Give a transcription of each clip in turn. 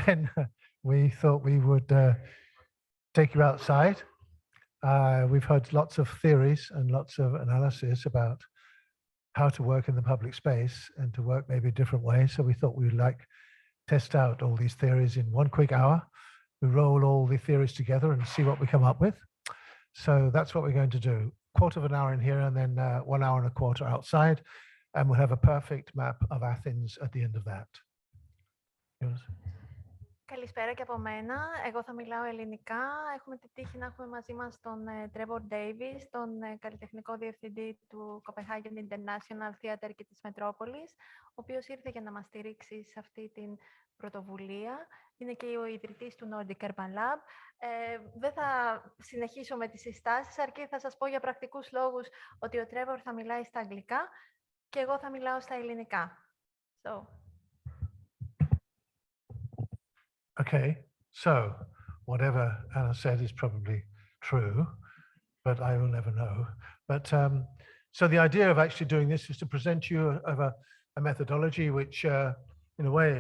then we thought we would take you outside. We've heard lots of theories and lots of analysis about how to work in the public space and to work maybe a different way. So we thought we'd test out all these theories in one quick hour. We roll all the theories together and see what we come up with. So that's what we're going to do. Quarter of an hour in here and then 1 hour and a quarter outside. And we'll have a perfect map of Athens at the end of that. Καλησπέρα και από μένα. Εγώ θα μιλάω ελληνικά. Έχουμε τη τύχη να έχουμε μαζί μας τον Trevor Davies, τον καλλιτεχνικό διευθυντή του Copenhagen International Theatre και της Μετρόπολης, ο οποίος ήρθε για να μας στηρίξει σε αυτή την πρωτοβουλία. Είναι και ο ιδρυτής του Nordic Urban Lab. Δεν θα συνεχίσω με τις συστάσεις, αρκεί θα σας πω για πρακτικούς λόγους ότι ο Trevor θα μιλάει στα αγγλικά και εγώ θα μιλάω στα ελληνικά. Okay, so whatever Anna said is probably true, but I will never know. But so the idea of actually doing this is to present you of a methodology which, in a way,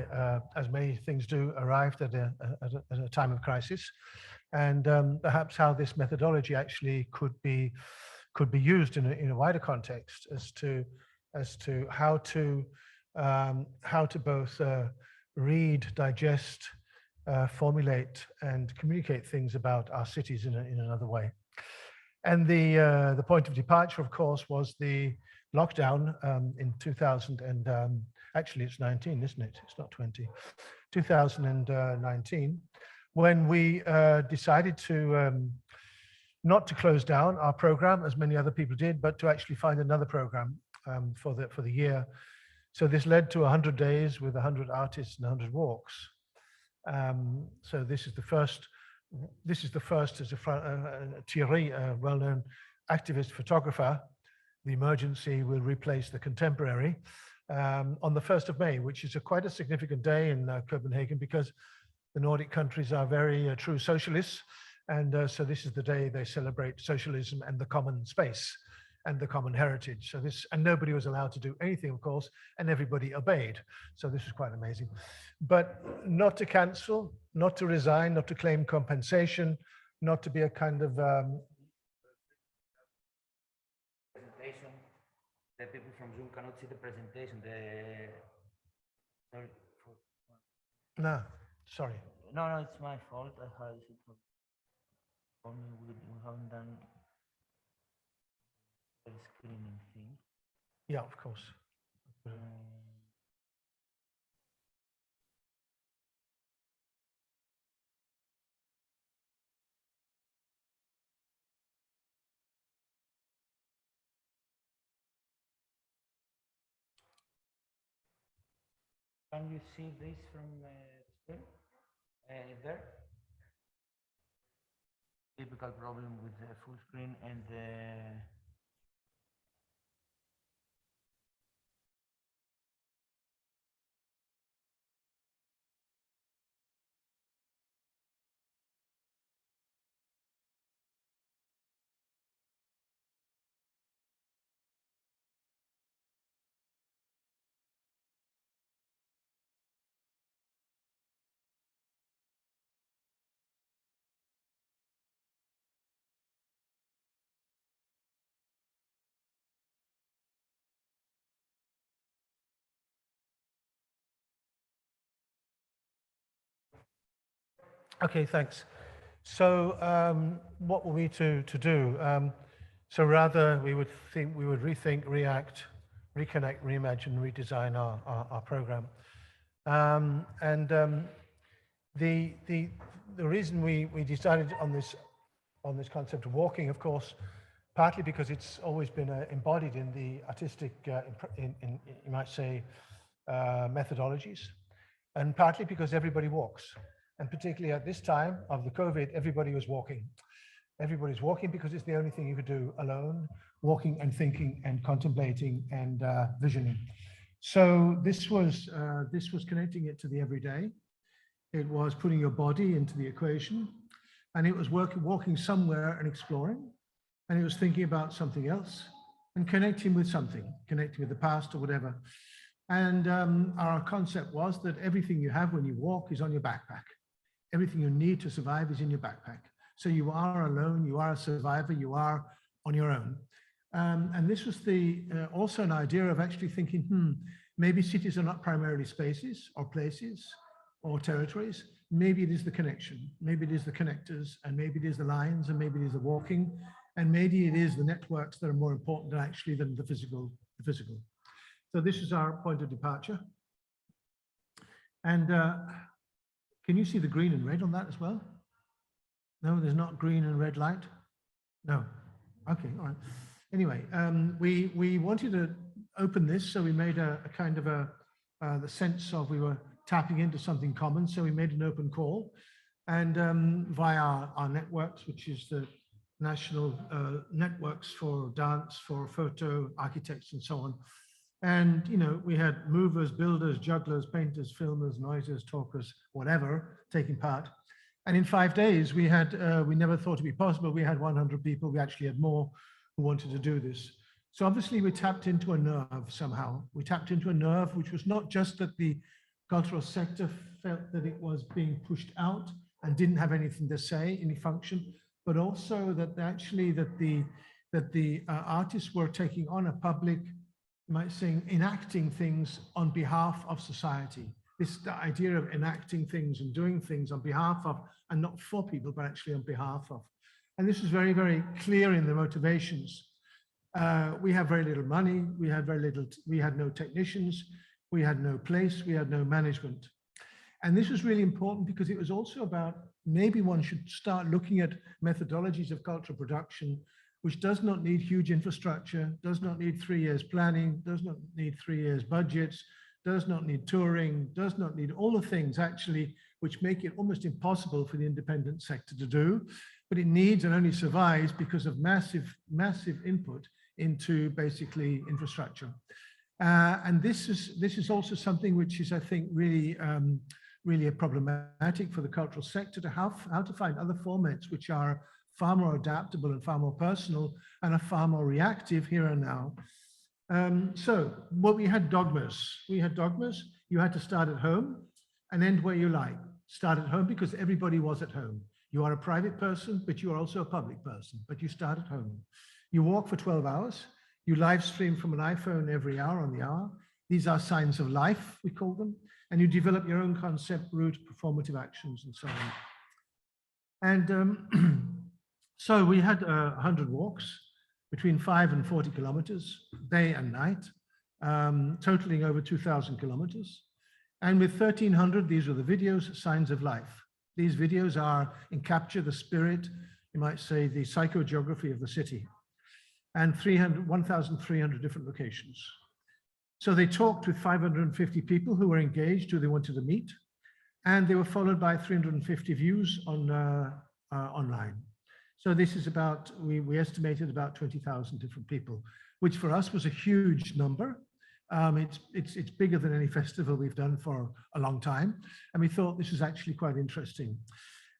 as many things do, arrived at a time of crisis, and perhaps how this methodology actually could be used in a wider context as to how to both read, digest, formulate and communicate things about our cities in another way. And the point of departure, of course, was the lockdown in 2000 and actually it's 19, isn't it? It's not 20. 2019, when we decided to not to close down our program as many other people did, but to actually find another program for the year. So this led to 100 days with 100 artists and 100 walks. So this is the first as Thierry, a well-known activist photographer. The emergency will replace the contemporary on the 1st of May, which is quite a significant day in Copenhagen because the Nordic countries are very true socialists. And so this is the day they celebrate socialism and the common space and the common heritage. So and nobody was allowed to do anything, of course, and everybody obeyed. So this was quite amazing. But not to cancel, not to resign, not to claim compensation, not to be a kind of... presentation. The people from Zoom cannot see the presentation. No, sorry. No, it's my fault. I had it. We haven't done the screening thing. Yeah, of course. Can you see this from the screen? There? Typical problem with the full screen and the Okay, thanks. So what were we to do? So rather we would rethink, react, reconnect, reimagine, redesign our program. The reason we decided on this concept of walking, of course, partly because it's always been embodied in the artistic, you might say, methodologies, and partly because everybody walks. And particularly at this time of the COVID, everybody was walking. Everybody's walking because it's the only thing you could do alone, walking and thinking and contemplating and visioning. So this was connecting it to the everyday. It was putting your body into the equation, and it was walking somewhere and exploring, and it was thinking about something else and connecting with something, connecting with the past or whatever. And our concept was that everything you have when you walk is on your backpack. Everything you need to survive is in your backpack. So you are alone, you are a survivor, you are on your own. And this was also an idea of actually thinking, maybe cities are not primarily spaces or places or territories. Maybe it is the connection, maybe it is the connectors, and maybe it is the lines, and maybe it is the walking, and maybe it is the networks that are more important actually than the physical. So this is our point of departure. And can you see the green and red on that as well? No, there's not green and red light? No. Okay, all right. Anyway, we wanted to open this, so we made a kind of the sense of we were tapping into something common, so we made an open call. And via our networks, which is the national networks for dance, for photo, architects, and so on. And, you know, we had movers, builders, jugglers, painters, filmers, noisers, talkers, whatever, taking part. And in 5 days, we had, we never thought it'd be possible. We had 100 people. We actually had more who wanted to do this. So obviously we tapped into a nerve somehow. We tapped into a nerve, which was not just that the cultural sector felt that it was being pushed out and didn't have anything to say, any function, but also that actually that the artists were taking on a public, you might say, enacting things on behalf of society. The idea of enacting things and doing things on behalf of, and not for people, but actually on behalf of. And this is very, very clear in the motivations. We have very little money. We had no technicians. We had no place. We had no management. And this was really important because it was also about maybe one should start looking at methodologies of cultural production, which does not need huge infrastructure, does not need 3 years planning, does not need 3 years budgets, does not need touring, does not need all the things actually which make it almost impossible for the independent sector to do, but it needs and only survives because of massive, massive input into basically infrastructure. And this is also something which is, I think, really, really problematic for the cultural sector to have, how to find other formats which are far more adaptable and far more personal and are far more reactive here and now. So what we had dogmas. We had dogmas. You had to start at home and end where you like. Start at home because everybody was at home. You are a private person, but you are also a public person, but you start at home. You walk for 12 hours. You live stream from an iPhone every hour on the hour. These are signs of life, we call them. And you develop your own concept, route, performative actions, and so on. And so we had 100 walks between 5 and 40 kilometers, day and night, totaling over 2,000 kilometers. And with 1,300, these were the videos, signs of life. These videos capture the spirit, you might say, the psychogeography of the city, and 1,300 different locations. So they talked with 550 people who were engaged, who they wanted to meet, and they were followed by 350 views on online. So this is about, we estimated about 20,000 different people, which for us was a huge number. It's bigger than any festival we've done for a long time. And we thought this was actually quite interesting.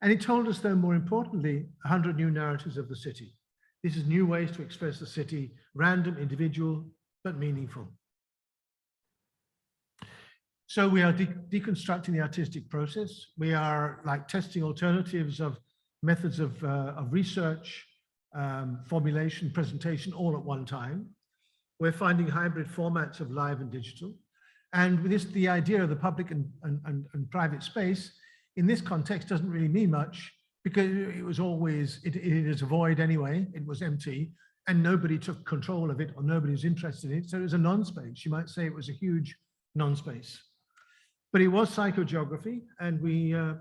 And it told us, though, more importantly, 100 new narratives of the city. This is new ways to express the city, random, individual, but meaningful. So we are deconstructing the artistic process. We are like testing alternatives of methods of research, formulation, presentation, all at one time. We're finding hybrid formats of live and digital. And with this, the idea of the public and private space in this context doesn't really mean much because it was always, it is a void anyway, it was empty and nobody took control of it or nobody was interested in it. So it was a non-space. You might say it was a huge non-space. But it was psychogeography, and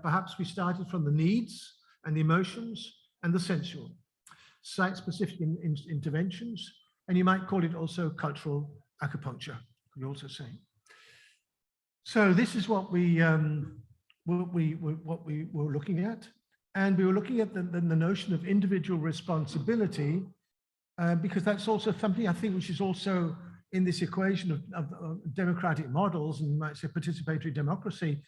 perhaps we started from the needs and the emotions and the sensual, site-specific interventions, and you might call it also cultural acupuncture, you also say. So this is what we were looking at, and we were looking at the notion of individual responsibility, because that's also something I think which is also in this equation of democratic models, and you might say participatory democracy.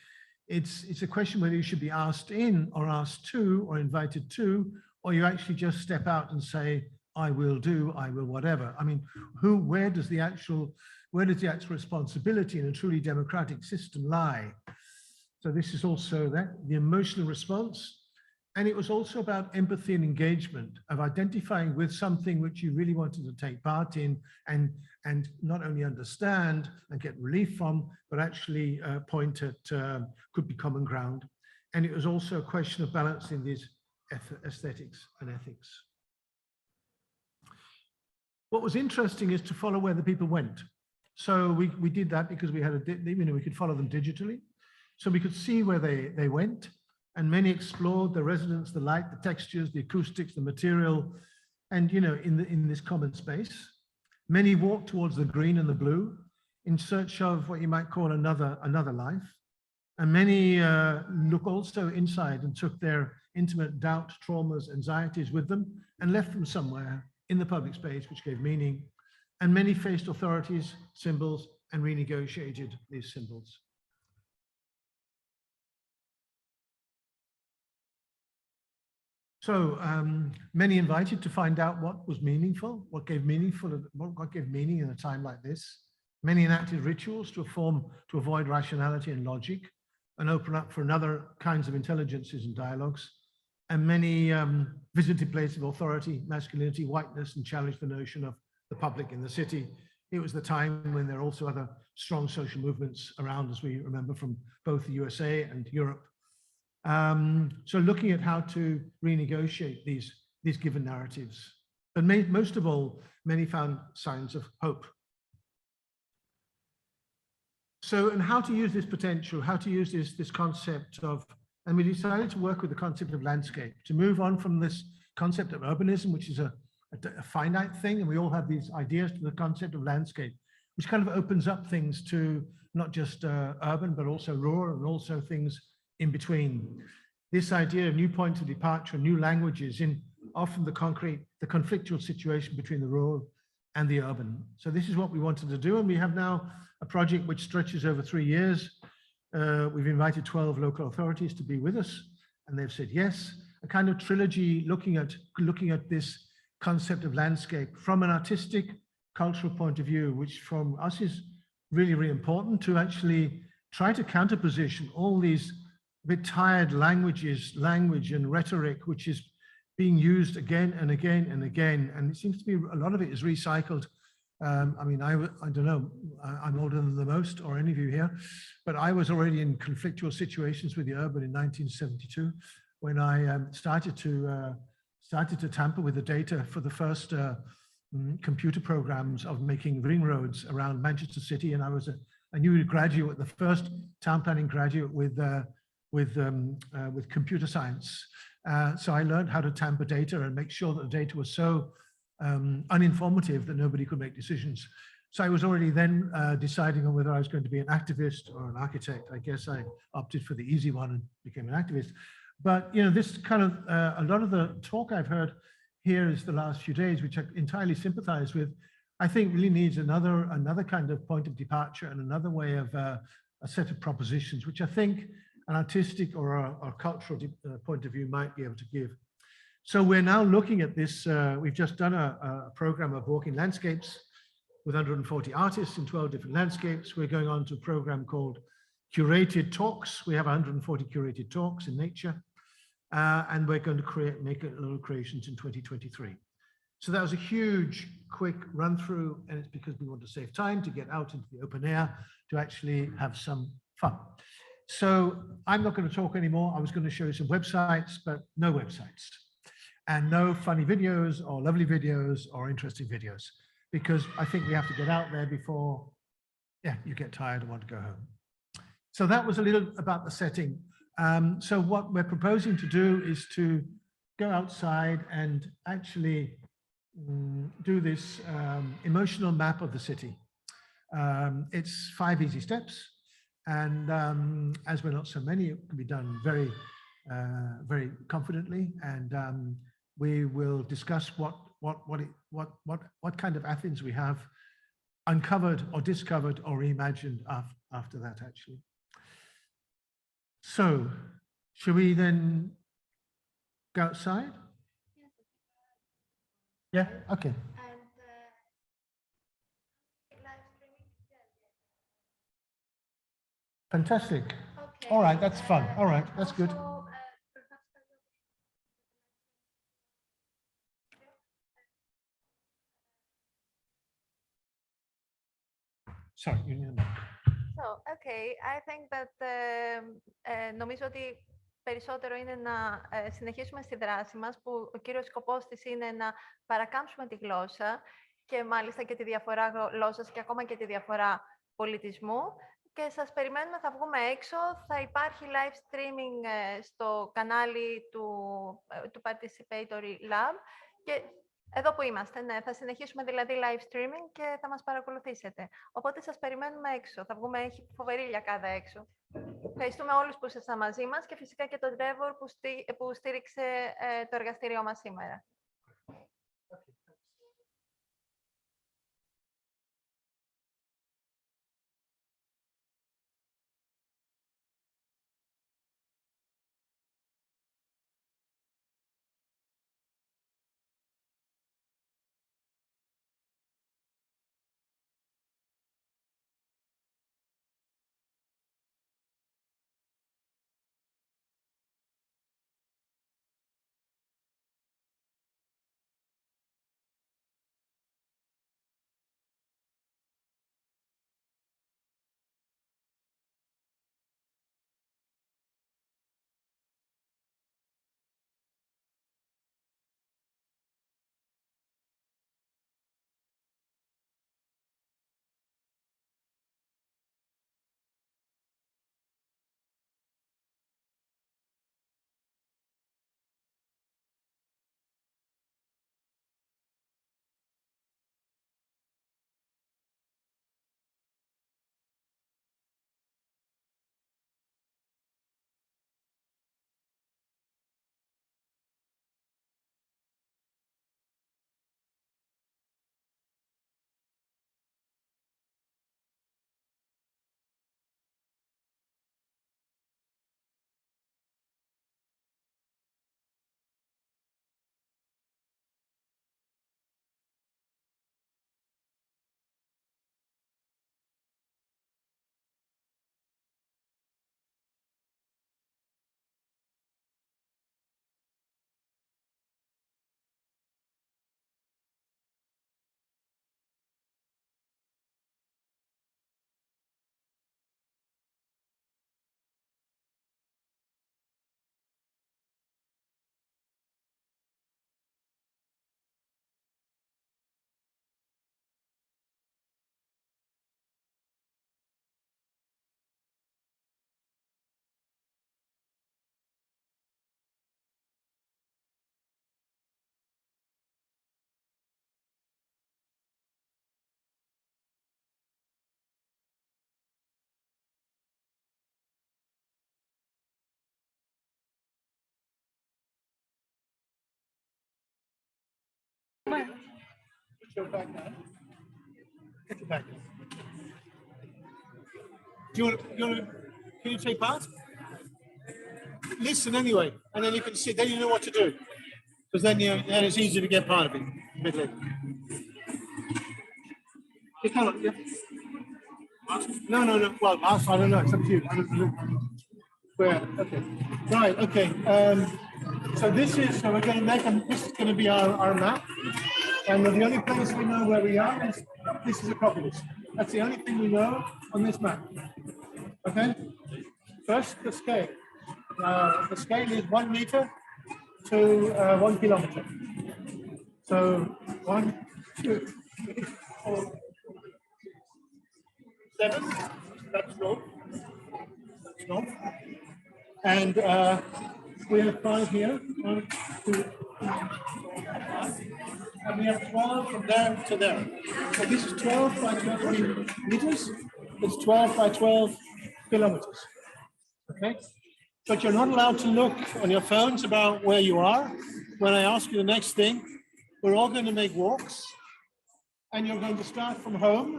It's a question whether you should be asked in or asked to or invited to, or you actually just step out and say, I will do, I will whatever. I mean, where does the actual, where does the actual responsibility in a truly democratic system lie? So this is also that, the emotional response. And it was also about empathy and engagement, of identifying with something which you really wanted to take part in and not only understand and get relief from, but actually point at, could be common ground. And it was also a question of balancing these aesthetics and ethics. What was interesting is to follow where the people went. So we did that because we had we could follow them digitally. So we could see where they went. And many explored the resonance, the light, the textures, the acoustics, the material, and in this common space. Many walked towards the green and the blue in search of what you might call another life. And many look also inside and took their intimate doubt, traumas, anxieties with them and left them somewhere in the public space, which gave meaning. And many faced authorities, symbols, and renegotiated these symbols. So many invited to find out what was meaningful, what gave meaning in a time like this. Many enacted rituals to avoid rationality and logic and open up for another kinds of intelligences and dialogues. And many visited places of authority, masculinity, whiteness, and challenged the notion of the public in the city. It was the time when there are also other strong social movements around, as we remember from both the USA and Europe. So looking at how to renegotiate these given narratives. But most of all, many found signs of hope. So, and how to use this potential, how to use this concept of, and we decided to work with the concept of landscape, to move on from this concept of urbanism, which is a finite thing, and we all have these ideas, to the concept of landscape, which kind of opens up things to not just urban, but also rural, and also things in between. This idea of new points of departure, new languages in often the conflictual situation between the rural and the urban. So this is what we wanted to do. And we have now a project which stretches over 3 years. We've invited 12 local authorities to be with us, and they've said yes. A kind of trilogy looking at this concept of landscape from an artistic, cultural point of view, which from us is really, really important, to actually try to counterposition all these bit tired language and rhetoric, which is being used again and again and again. And it seems to be a lot of it is recycled. I mean, I don't know, I'm older than the most or any of you here, but I was already in conflictual situations with the urban in 1972 when I started to tamper with the data for the first computer programs of making ring roads around Manchester City. And I was a new graduate, the first town planning graduate with computer science. So I learned how to tamper data and make sure that the data was so uninformative that nobody could make decisions. So I was already then deciding on whether I was going to be an activist or an architect. I guess I opted for the easy one and became an activist. But this kind of, a lot of the talk I've heard here is the last few days, which I entirely sympathize with, I think really needs another kind of point of departure and another way of a set of propositions, which I think an artistic or a cultural point of view might be able to give. So we're now looking at this. We've just done a program of walking landscapes with 140 artists in 12 different landscapes. We're going on to a program called Curated Talks. We have 140 curated talks in nature. And we're going to make little creations in 2023. So that was a huge, quick run through, and it's because we want to save time to get out into the open air to actually have some fun. So I'm not going to talk anymore. I was going to show you some websites, but no websites. And no funny videos or lovely videos or interesting videos, because I think we have to get out there before, you get tired and want to go home. So that was a little about the setting. So what we're proposing to do is to go outside and actually do this emotional map of the city. It's 5 easy steps. And as we're not so many, it can be done very, very confidently. And we will discuss what kind of Athens we have uncovered or discovered or reimagined after that, actually. So, should we then go outside? Yeah, okay. And live streaming, Fantastic. Okay. All right, that's fun. All right, that's good. Also, Sorry, you need a mic. So, okay, I think that νομίζω ότι περισσότερο είναι να συνεχίσουμε στη δράση μας, που ο κύριος σκοπός της είναι να παρακάμψουμε τη γλώσσα και μάλιστα και τη διαφορά γλώσσας και ακόμα και τη διαφορά πολιτισμού. Και σας περιμένουμε, θα βγούμε έξω, θα υπάρχει live streaming στο κανάλι του Participatory Lab και εδώ που είμαστε, ναι, θα συνεχίσουμε δηλαδή live streaming και θα μας παρακολουθήσετε. Οπότε σας περιμένουμε έξω, θα βγούμε, έχει φοβερή λιακάδα έξω. Ευχαριστούμε όλους που ήσασταν μαζί μας και φυσικά και τον Trevor που στήριξε το εργαστήριό μας σήμερα. Put your back down. Get your back down. Can you take part? Listen anyway, and then you can see, then you know what to do. Because then it's easy to get part of it. You can't, yeah. No. Well, I don't know. It's up to you. Where? Okay. Right. Okay. So we're going to make this is going to be our map, and the only place we know where we are is this is Acropolis. That's the only thing we know on this map. Okay. First, the scale. The scale is 1 meter to 1 kilometer. So 1, 2, 3, 4, 7. That's north. That's north. And we have 5 here. 1, 2, 3, 4, 5. And we have 12 from there to there. So this is 12 by 12 meters. It's 12 by 12 kilometers. Okay? But you're not allowed to look on your phones about where you are. When I ask you the next thing, we're all going to make walks. And you're going to start from home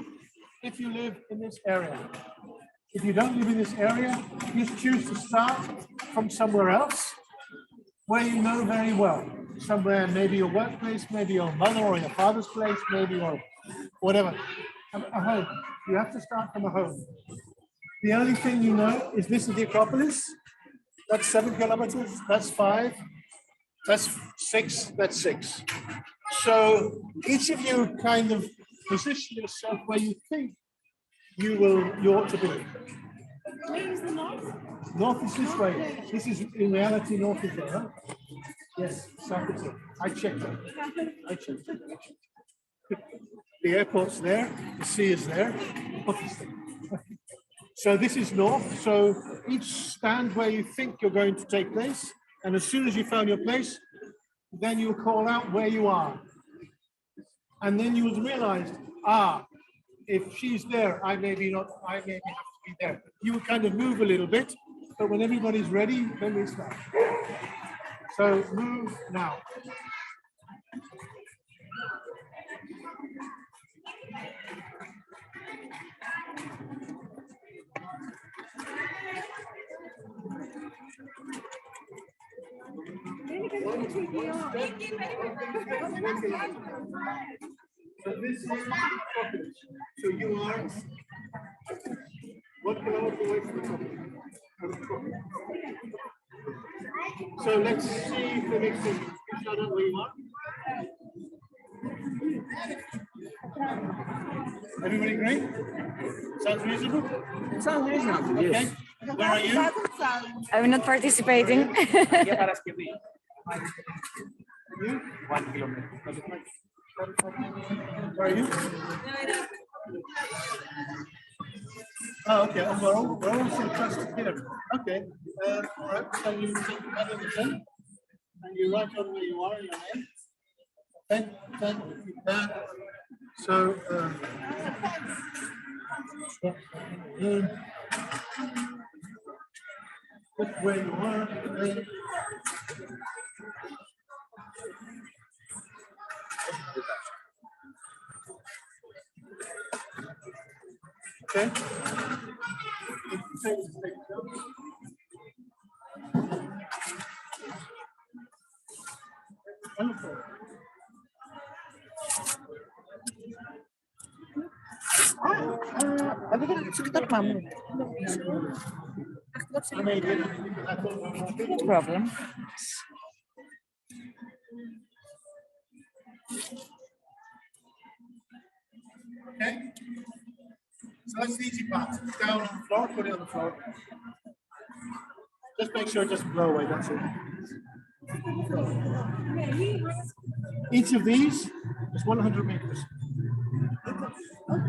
if you live in this area. If you don't live in this area, just choose to start from somewhere else where you know very well. Somewhere, maybe your workplace, maybe your mother or your father's place, maybe or whatever. A home. You have to start from a home. The only thing you know is this is the Acropolis. That's 7 kilometers. That's 5. That's 6. That's 6. So each of you kind of position yourself where you think you ought to be. Where is the north? North is this way. This is in reality north is there, huh? Yes, Saturday. I checked it. I checked it. The airport's there. The sea is there. So this is north. So each stand where you think you're going to take place, and as soon as you found your place, then you'll call out where you are. And then you will realize, if she's there, I may have to be there. You will kind of move a little bit, but when everybody's ready, then we start. So move now. So this is Acropolis. So you are 1 kilometer away from the top. So let's see if the next thing you shout out where you are. Everybody agree? Sounds reasonable? Sounds reasonable. Okay. Where are you? I'm not participating. You? 1 kilometer. Where are you? Oh, okay. We're all still trusted here. Okay. All right. So you take the pen in the pen, and you write on where you are in your name. Pen. So, put where you are. Okay. Wonderful. No problem. Okay. So that's the easy part. Down on the floor, put it on the floor. Just make sure it doesn't blow away, that's it. Each of these is 100 meters.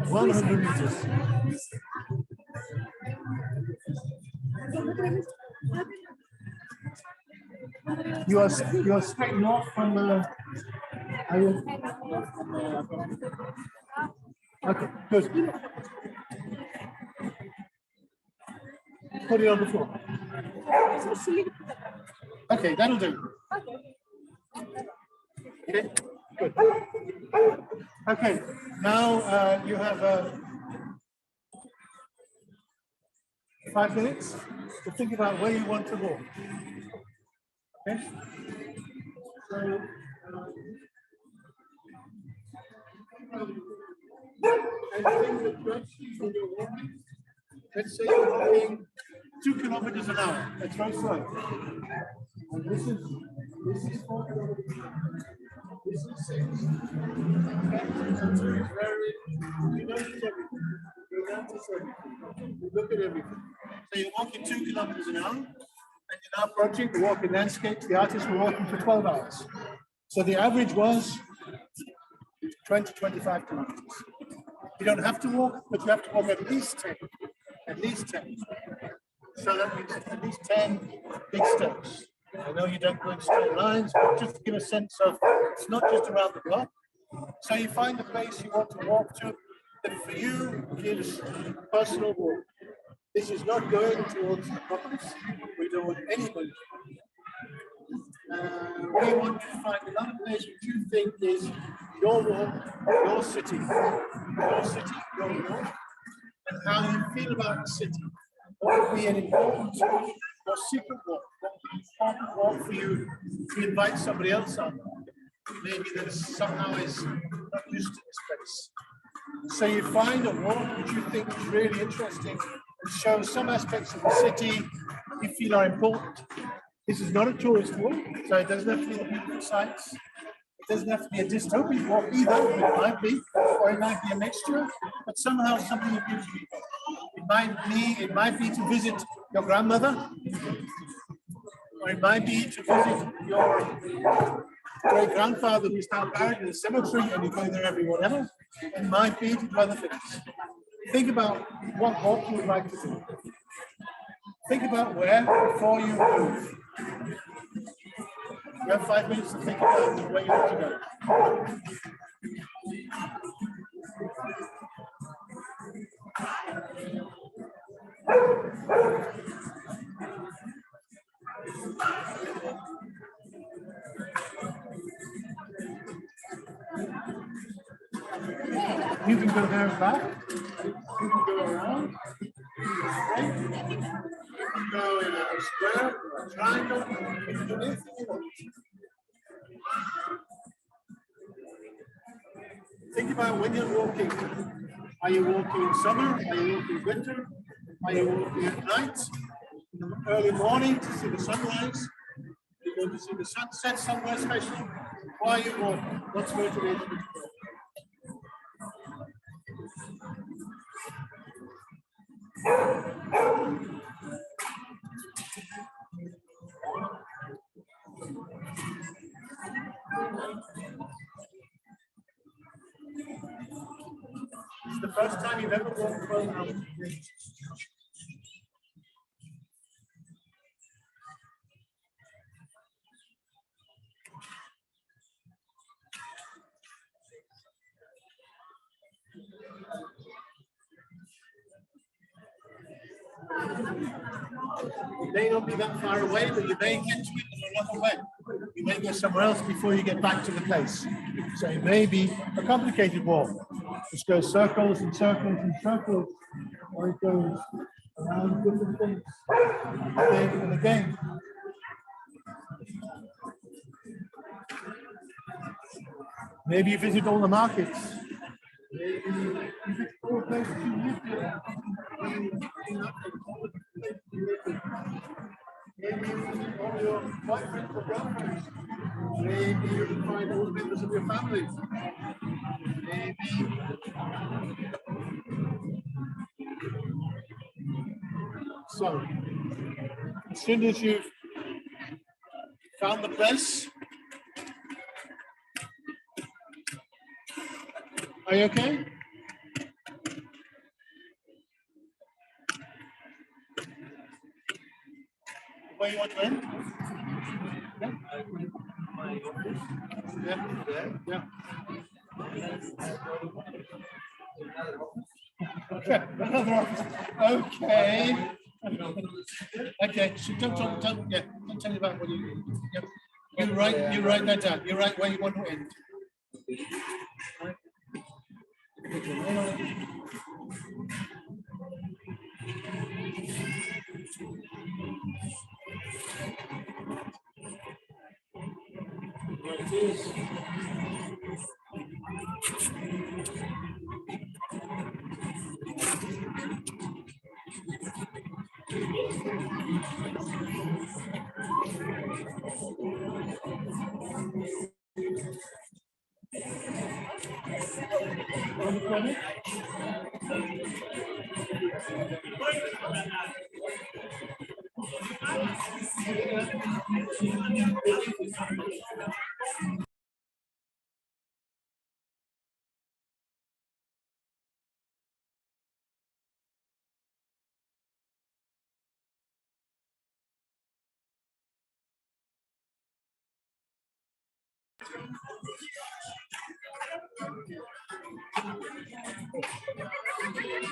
100 meters. You are straight north from the. Are you? Okay, good. Put it on the floor. Okay, that'll do. Okay, good. Okay, now you have 5 minutes to think about where you want to go. Okay? So, anything that directions when you're walking? Let's say you're walking 2 kilometers an hour. That's very slow. And this is 4 kilometers. This is 6. Okay? So it's very, you notice everything. You notice everything. You look at everything. So you're walking 2 kilometers an hour, and you're now approaching the walking landscapes. The artists were walking for 12 hours. So the average was 20, 25 kilometers. You don't have to walk, but you have to walk at least 10. At least 10. So that means at least 10 big steps. I know you don't go in straight lines, but just to give a sense of it's not just around the block. So you find the place you want to walk to that for you gives personal walk. This is not going towards the Acropolis. We don't want anybody. We want to find another place which you think is your walk, your city, your walk, and how you feel about the city. What would be an important or secret walk? What would be an important walk for you to invite somebody else on? Maybe that somehow is not used to this place. So you find a walk which you think is really interesting, and It shows some aspects of the city you feel are important. This is not a tourist walk, so it doesn't have to be the beautiful sights. It doesn't have to be a dystopian walk either, but it might be, or it might be a mixture, but somehow something appeals to people. It might be to visit your grandmother, or it might be to visit your great-grandfather who's now buried in a cemetery and you go there every whatever. It might be to do other things. Think about what walk you would like to do. Think about where before you move. You have 5 minutes to think about where you want to go. You can go there and back. You can go around. You can go in a square, a triangle. You can do anything you want. Think about when you're walking. Are you walking in summer? Are you walking in winter? Are you walking at night? In the early morning to see the sunrise? You're going to see the sunset somewhere special? Why are you walking? What's motivating you to go? It's the first time you've ever walked 12 hours. You may not be that far away, but you may get to it in another way. You may go somewhere else before you get back to the place. So it may be a complicated walk, which goes circles and circles and circles, or it goes around different things again and again. Maybe you visit all the markets. Maybe you visit all the places you live here. Maybe you visit all your boyfriends or girlfriends. Maybe you find all the members of your family. Maybe. So, as soon as you've found the place, are you okay? Where you want to end? Yeah. Yeah. Okay. Okay. Okay. So don't tell me about what you. Yeah. You write that down. You write where you want to end.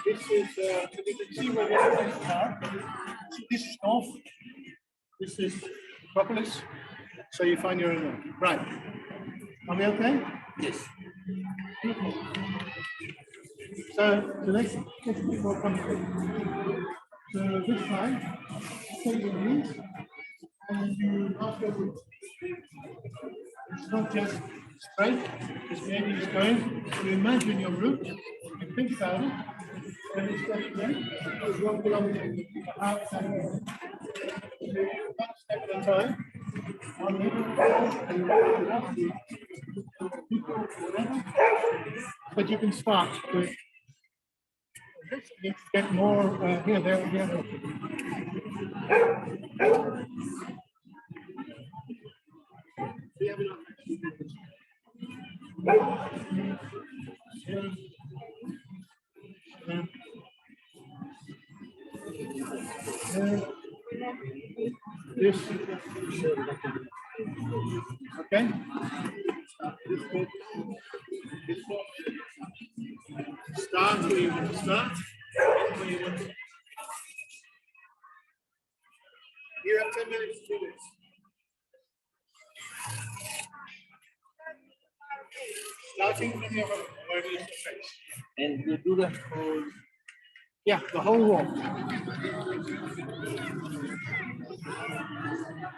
This is, you can see where the places are. This is north. This is Acropolis. So you find your own north. Right. Are we okay? Yes. So the next bit more complicated. So this time, take your knees and you ask your roots. It's not just straight, this maybe is going to imagine your root, you think about it, Steady, steady, yeah. 1 kilometer. One step at a time. But you can start with this. You get more here, there, here. This. Okay. Start where you want to start. Where you want to. You have 10 minutes to do this. Starting from your face. And you do the whole. Yeah, the whole walk.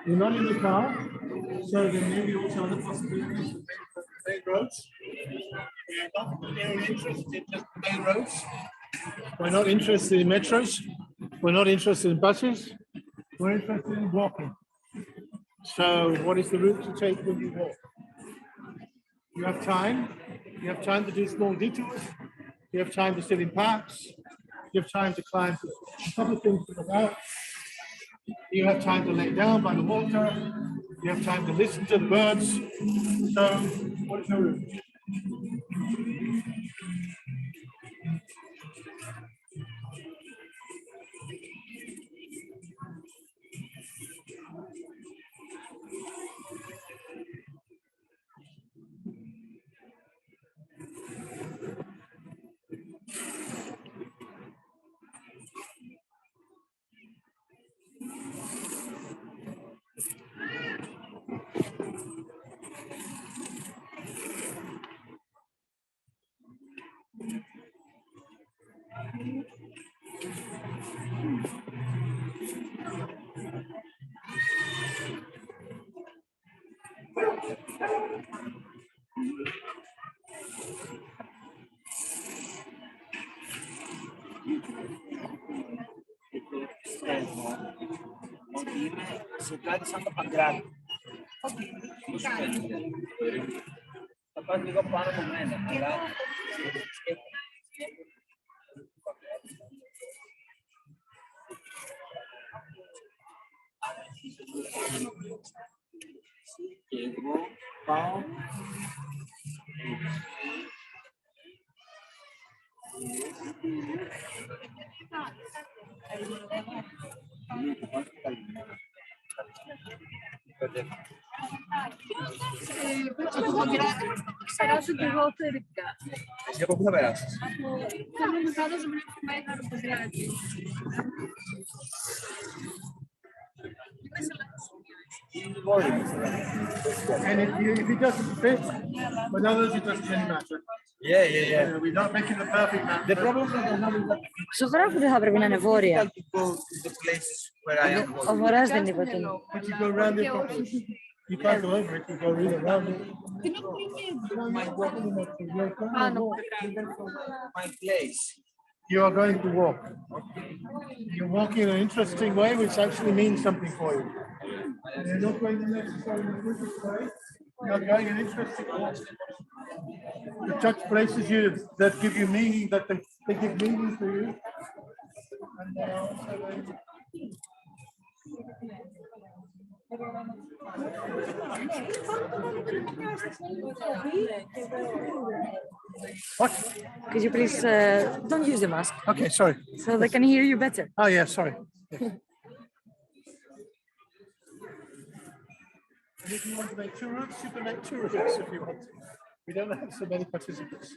You're not in the car, so there may be also other possibilities of main roads. We're not very interested in just the main roads. We're not interested in metros. We're not interested in buses. We're interested in walking. So what is the route to take when you walk? You have time. You have time to do small detours. You have time to sit in parks. You have time to climb a couple of things to the out. You have time to lay down by the water. You have time to listen to the birds. So, what is your route? Ότι είμαι σε κάτι σαν το παγκράτη. Θα πας λίγο πάνω από μένα, αλλά και εγώ πάω Περάσω και εγώ θετικά. Εσύ από πού θα περάσεις? Θέλω να φαντάζομαι να πάει να παγκράτη. And if it doesn't fit, with others it doesn't really matter. Yeah. We're not making the perfect map. The problem that I have is that Ζωγράφου δεν θα πρέπει να είναι βόρεια. to go to the places where I am. Ο βορράς δεν είπε ότι είναι. But you go around it properly. You can't go over it, you go really around it. My place. You are going to walk. You're walking in an interesting way, which actually means something for you. You're not going to necessarily in a good way. You're going in an interesting way. You touch places that give you meaning, that they give meaning to you. And they are also going to... What? Could you please don't use the mask Okay, sorry. so they can hear you better? Oh, yeah, sorry. And if you want to make 2 routes, you can make 2 routes if you want to. We don't have so many participants.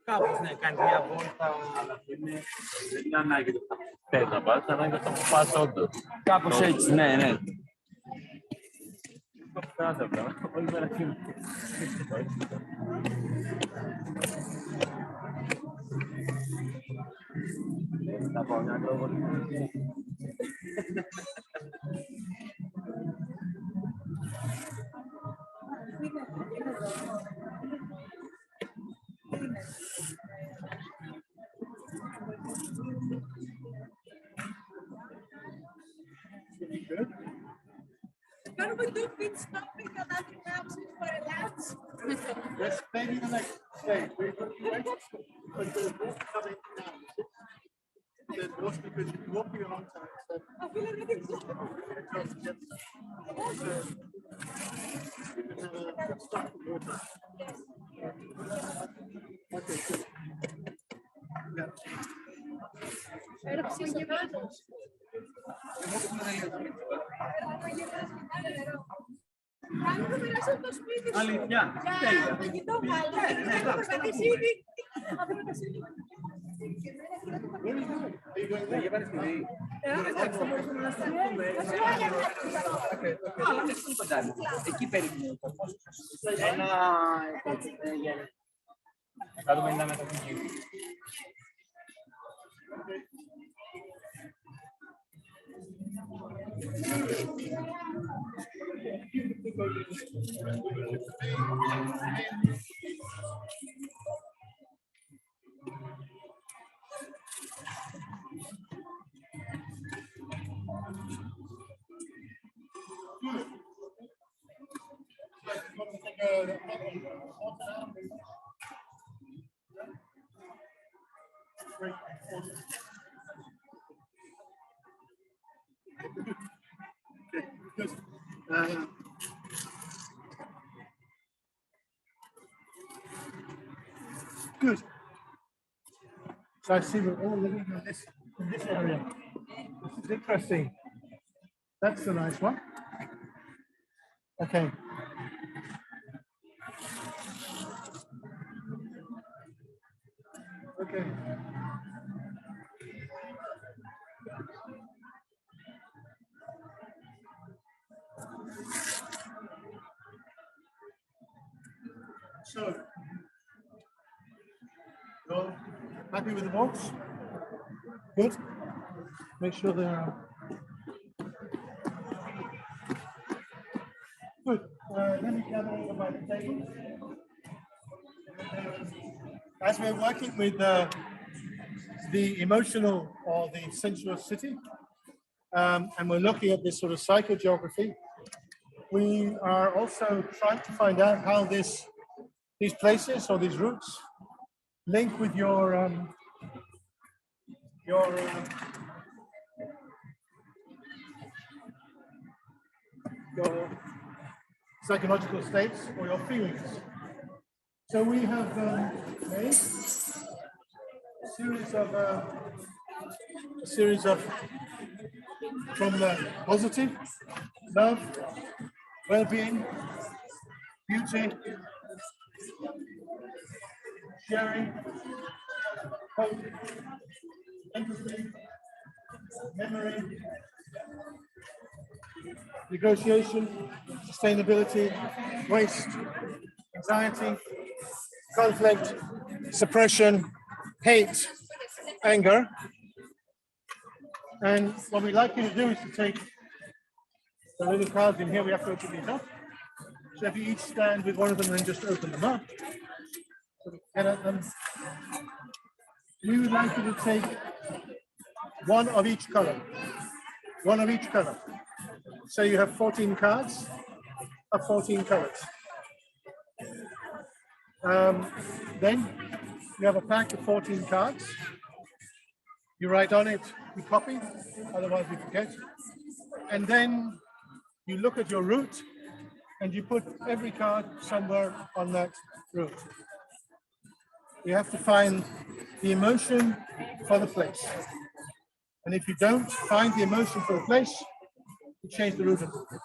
Κάπως, ναι, κάνει μια βόλτα, αλλά δεν είναι ανάγκη. θες να πας, ανάγκαστα να πας όντως. Κάπως έτσι, ναι, ναι. Κάθε πράγμα, όλη μέρα κοιμώ. Θα πάω μια Ακρόπολη. Can we do pit stopping and nothing else for a lunch? Yes, maybe the next stage. We're going to wait because the walk coming down. Then most because you're walking a long time. So I feel a little stop the water. Okay, good. Yeah. Αλήθεια. Τέλεια. Αλλά δεν είναι κοντά. Εκεί περίπου. 150 μέτρα. Good. So I see we're all living in this area. This is interesting. That's the nice one. Okay. Okay. So, you're happy with the box? Good. Make sure they're good. Let me gather over by the table. As we're working with the emotional or the sensuous city, and we're looking at this sort of psychogeography, we are also trying to find out how these places or these routes link with your psychological states or your feelings. So we have made a series of from the positive, love, well-being, beauty, sharing, hope, empathy, memory, negotiation, sustainability, waste, anxiety, conflict, suppression, hate, anger. And what we'd like you to do is to take the little cards in here. We have to open these up. So if you each stand with one of them and just open them up, so we get at them. We would like you to take one of each color. One of each color. So you have 14 cards of 14 colors. Then you have a pack of 14 cards. You write on it, you copy, otherwise we forget. And then you look at your route and you put every card somewhere on that route. You have to find the emotion for the place. And if you don't find the emotion for the place, you change the route a little bit.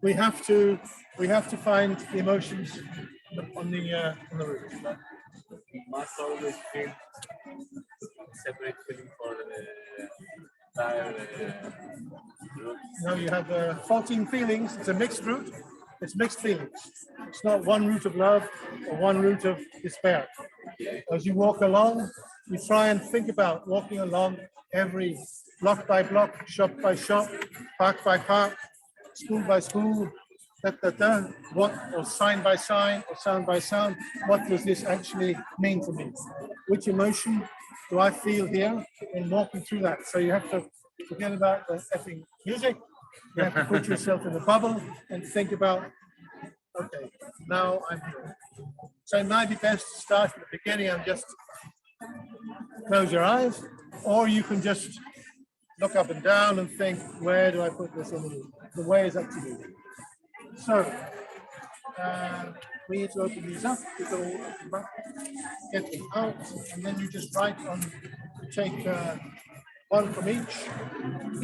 We have to find the emotions on the route. Must always feel separate feeling for the entire group. No, you have 14 feelings. It's a mixed route. It's mixed feelings. It's not one route of love or one route of despair. As you walk along, you try and think about walking along every block by block, shop by shop, park by park, school by school, what, or sign by sign, or sound by sound, what does this actually mean to me? Which emotion do I feel here in walking through that? So you have to forget about the effing music. You have to put yourself in the bubble and think about, okay, now I'm here. So it might be best to start at the beginning and just close your eyes, or you can just look up and down and think, where do I put this in the room? The way is up to you. So, we need to open these up, get them out, and then you just write on, take one from each.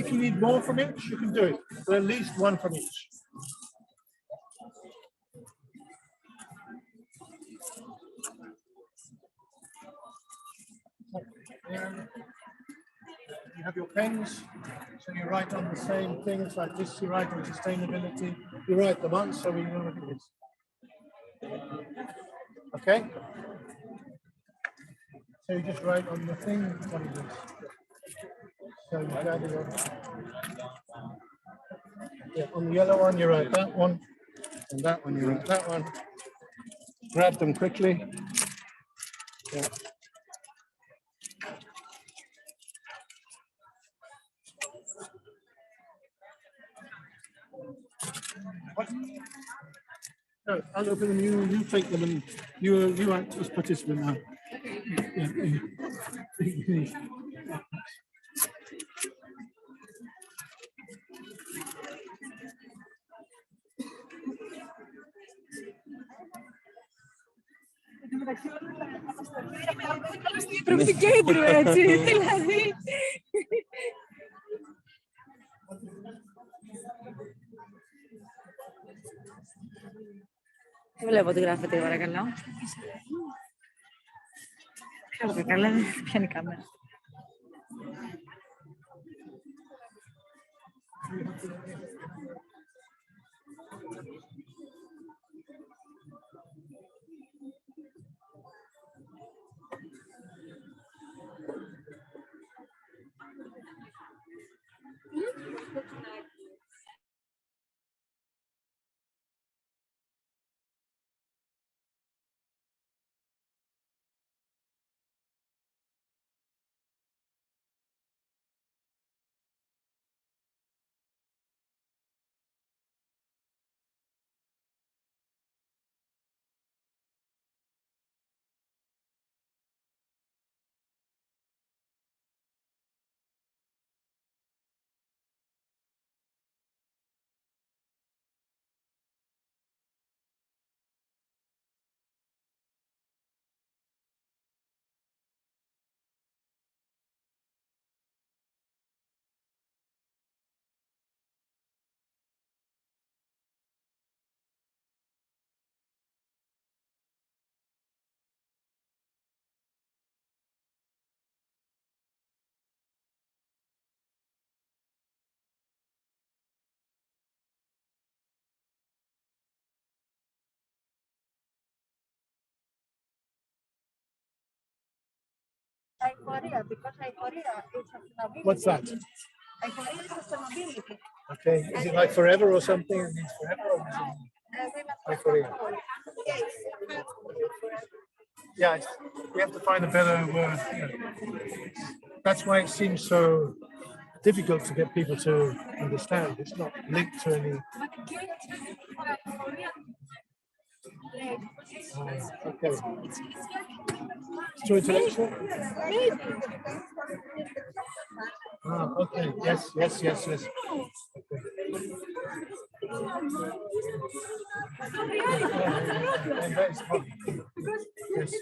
If you need more from each, you can do it, but at least one from each. You have your pens, so you write on the same things like this, you write on sustainability, you write them on so we know what it is. Okay? So you just write on the thing what it is. So you gather your, yeah, on the yellow one you write that one, and that one you write that one. Grab them quickly. Yeah. What? No, I'll open them. You take them, and you act as participant now. Yeah. Πρέπει του κέντρου, έτσι, δηλαδή. Δεν βλέπω τι γράφετε, παρακαλώ. Ξέρω καλά, δεν πιάνει η κάμερα. What's that? Okay, is it like forever or something? It means forever or is it like forever? Yeah, we have to find a better word. Yeah. That's why it seems so difficult to get people to understand. It's not linked to any. Okay. It's too intellectual? Okay. Yes. Okay. And that is fine. Yes.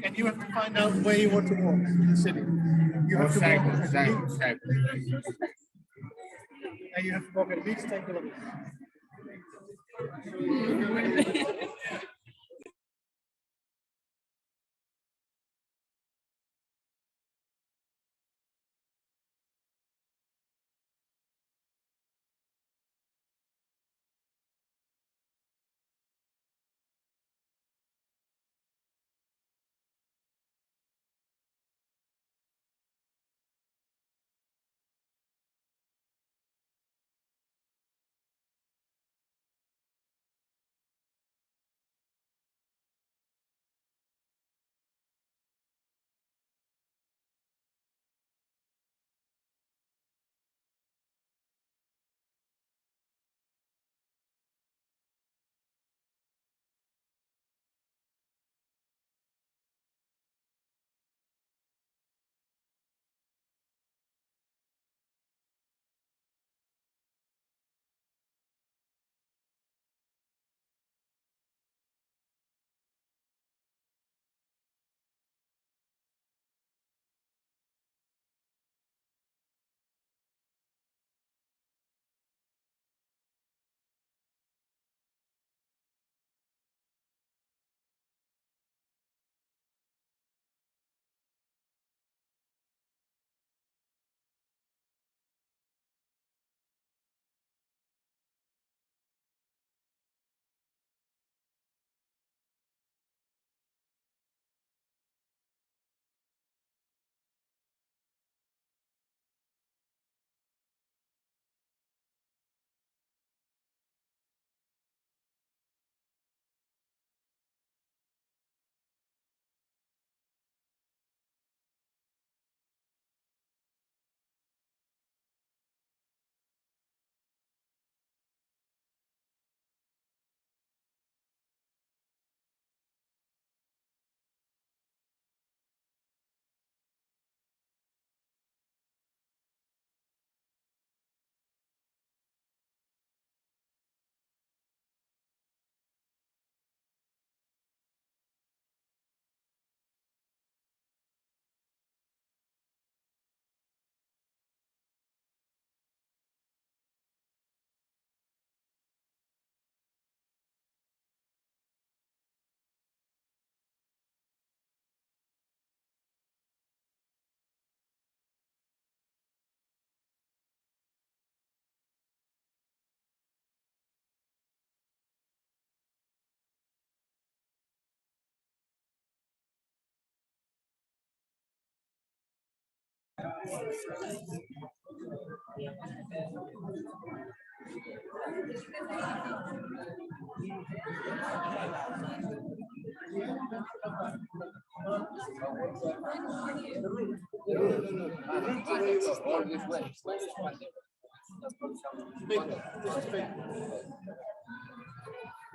And you have to find out where you want to walk in the city. You have to walk at least, and you have to walk at least 10 kilometers.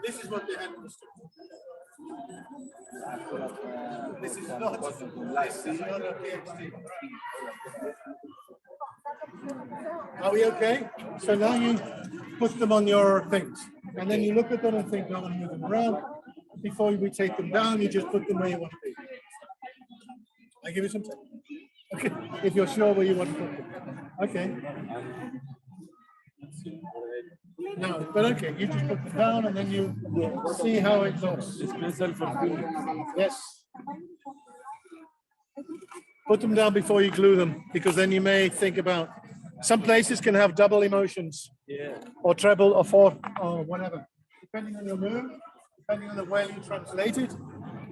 This is what they had understood. This is not a PhD. Are we okay? So now you put them on your things, and then you look at them and think, I want to move them around. Before we take them down, you just put them where you want to be. I give you some time. Okay, if you're sure where you want to put them. Okay. No, but okay, you just put them down and then you see how it looks. Yes. Put them down before you glue them, because then you may think about, some places can have double emotions, or treble or fourth or whatever, depending on your mood, depending on the way you translate it,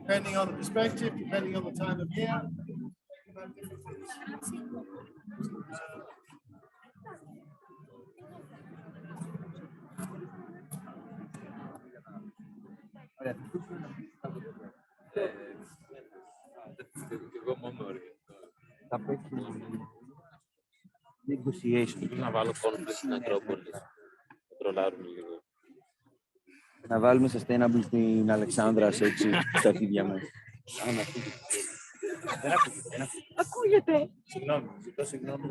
depending on the perspective, depending on the time of year. Θα πέτυχε negotiation. Να βάλω conflict στην Ακρόπολη. Θα τρολάρουμε λίγο. Να βάλουμε sustainable στην Αλεξάνδρα έτσι στα αρχίδια μας. Δεν ακούγεται. Ακούγεται. Συγγνώμη, ζητώ συγγνώμη.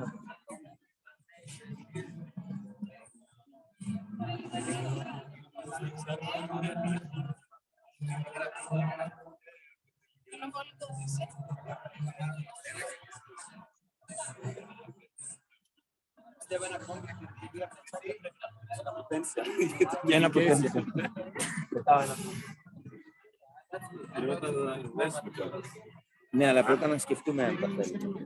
Για ένα αποτέλεσμα. Ναι, αλλά πρέπει να σκεφτούμε αν τα θέλουμε.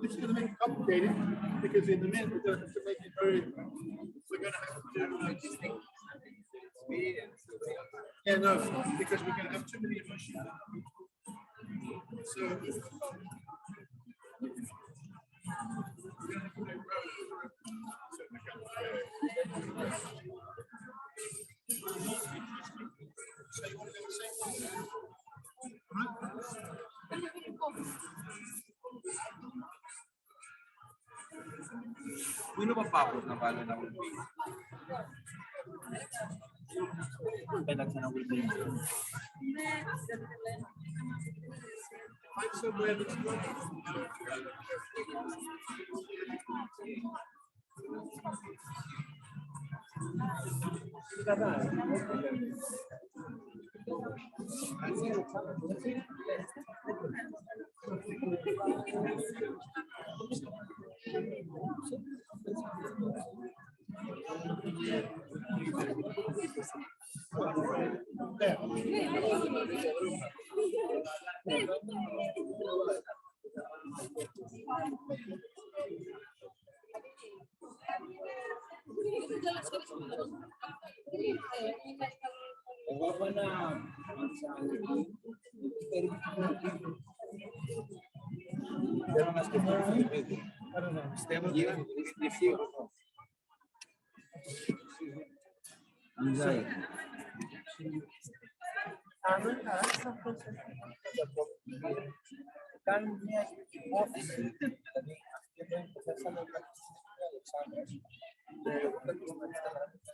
This is going to make it complicated because in the minute we're going to have to make it very. We're going to have to do. Yeah, no, because we're going to have too many emotions. So. Πού είναι ο Παπάπος να βάλει ένα ουλμπί? Πέταξε ένα ουλμπί. Εγώ έχω ένα θέλω να σκεφτώ το βιβλίο. Πιστεύω ότι είναι ευχή. Μιλάει. Κάνουν μια υπόθεση, δηλαδή αυτή εδώ είναι που θέσαμε να ο Αλεξάνδρας και εγώ πρέπει να σταματήσω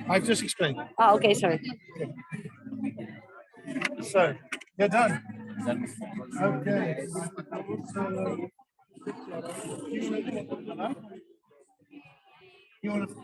I've just explained. Oh, okay, sorry. So, you're done. Okay. You want to?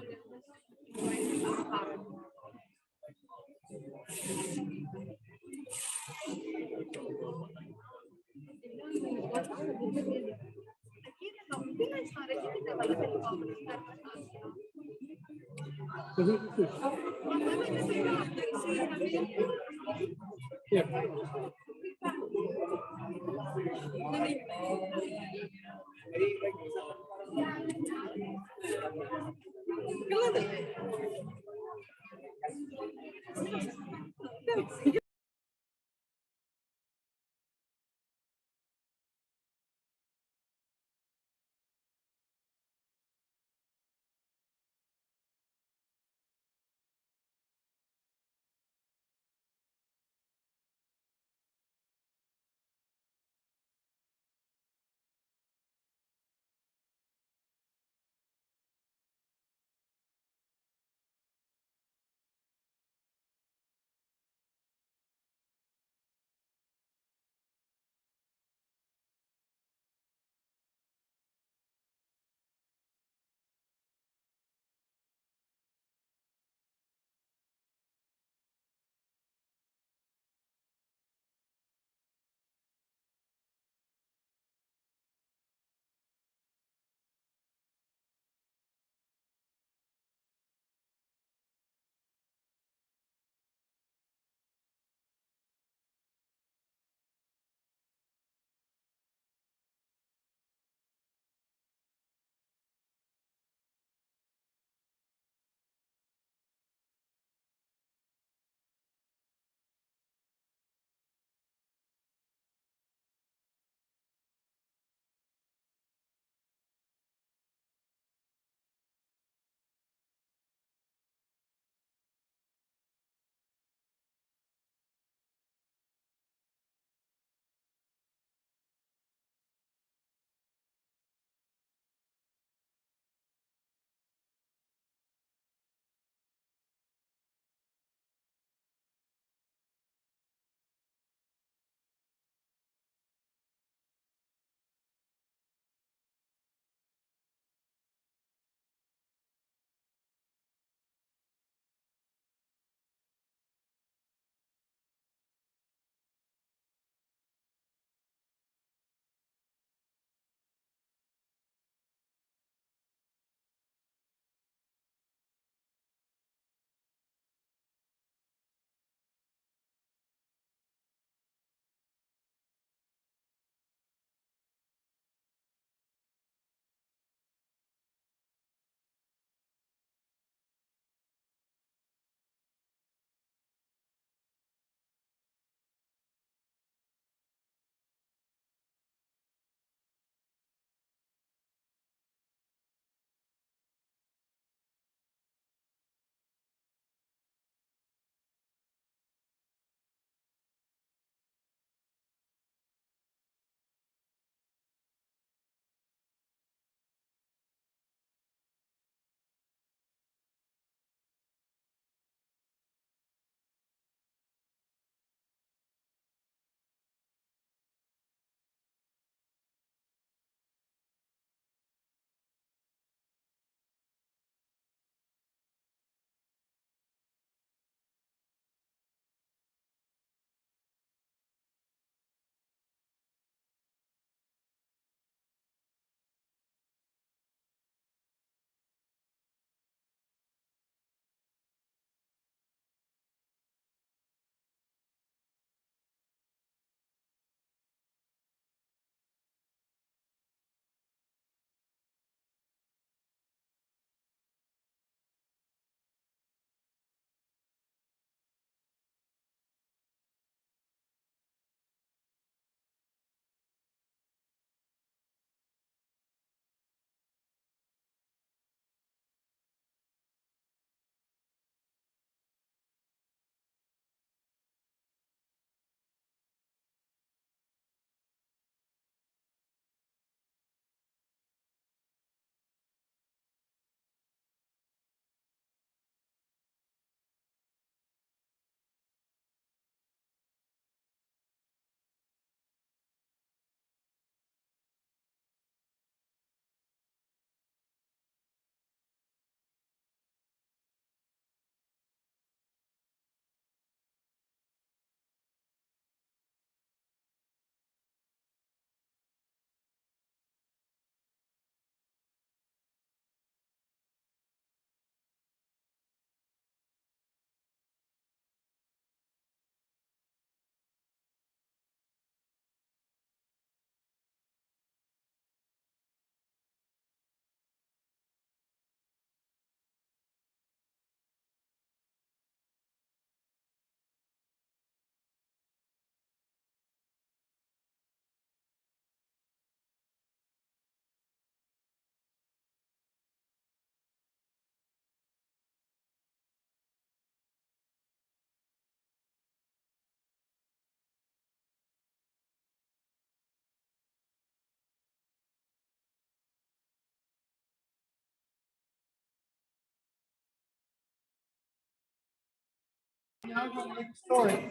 Now I'm going to make a story.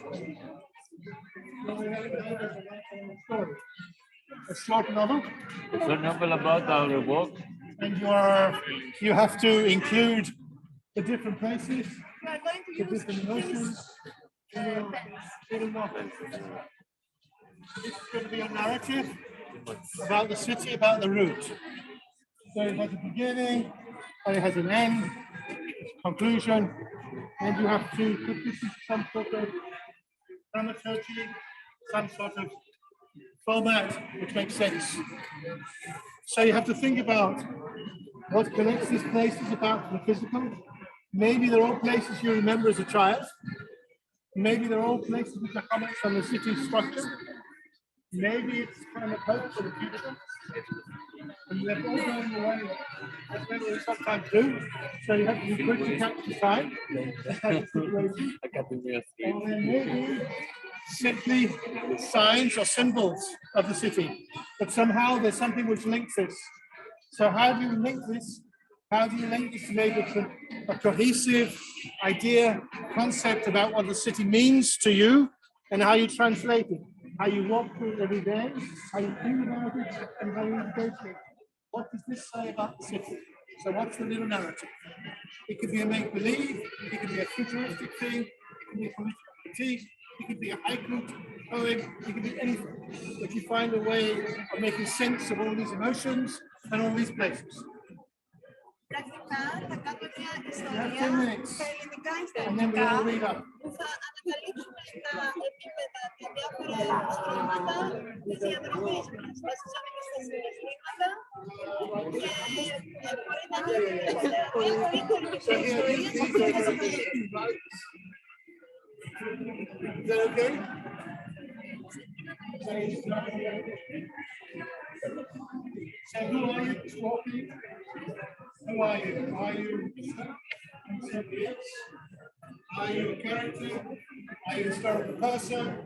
A short novel. It's a novel about our walk. And you have to include the different places, We are going to the use different emotions. pens. This is going to be a narrative about the city, about the route. So it has a beginning, and it has an end, conclusion, and you have to put this in some sort of dramaturgy, some sort of format which makes sense. So you have to think about what connects these places about the physical. Maybe they're all places you remember as a child. Maybe they're all places which are comments on the city's structure. Maybe it's kind of hope for the future. And they're all going away, as we sometimes do. So you have to be quick to catch the time. And then maybe simply signs or symbols of the city. But somehow there's something which links this. So how do you link this? How do you link this to make a cohesive idea, concept about what the city means to you and how you translate it? How you walk through it every day, how you think about it, and how you engage it. What does this say about the city? So what's the little narrative? It could be a make-believe, it could be a futuristic thing, it could be a political critique, it could be a haiku poem, it could be anything. But you find a way of making sense of all these emotions and all these places. Πρακτικά θα κάνουμε μια Yeah, 10 minutes. ιστορία στα ελληνικά And then we'll ιστορικά read up. που θα ανακαλύψουμε τα επίπεδα, τα διάφορα στρώματα της διαδρομής μας. Βασίσαμε και στα συναισθήματα και μπορεί να είναι Is that okay? So who are you talking? Who are you? Are you somebody else? Are you a character? Are you a historical person?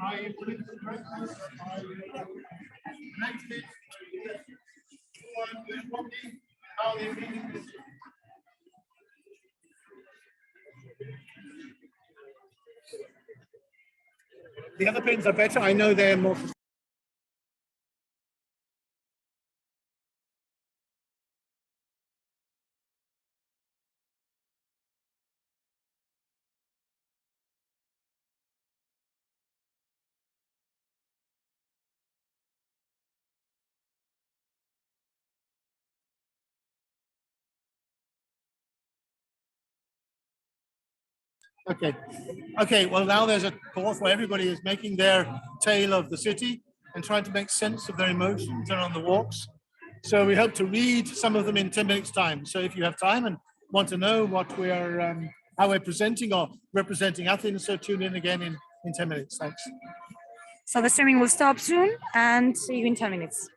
Are you political correctness? Are you an activist? Who are you talking? How are they reading this? The other pens are better. I know they're more. Okay, well now there's a course where everybody is making their tale of the city and trying to make sense of their emotions and on the walks. So we hope to read some of them in 10 minutes time. So if you have time and want to know what we are, how we're presenting or representing Athens, so tune in again in 10 minutes. Thanks. So the streaming will stop soon and see you in 10 minutes.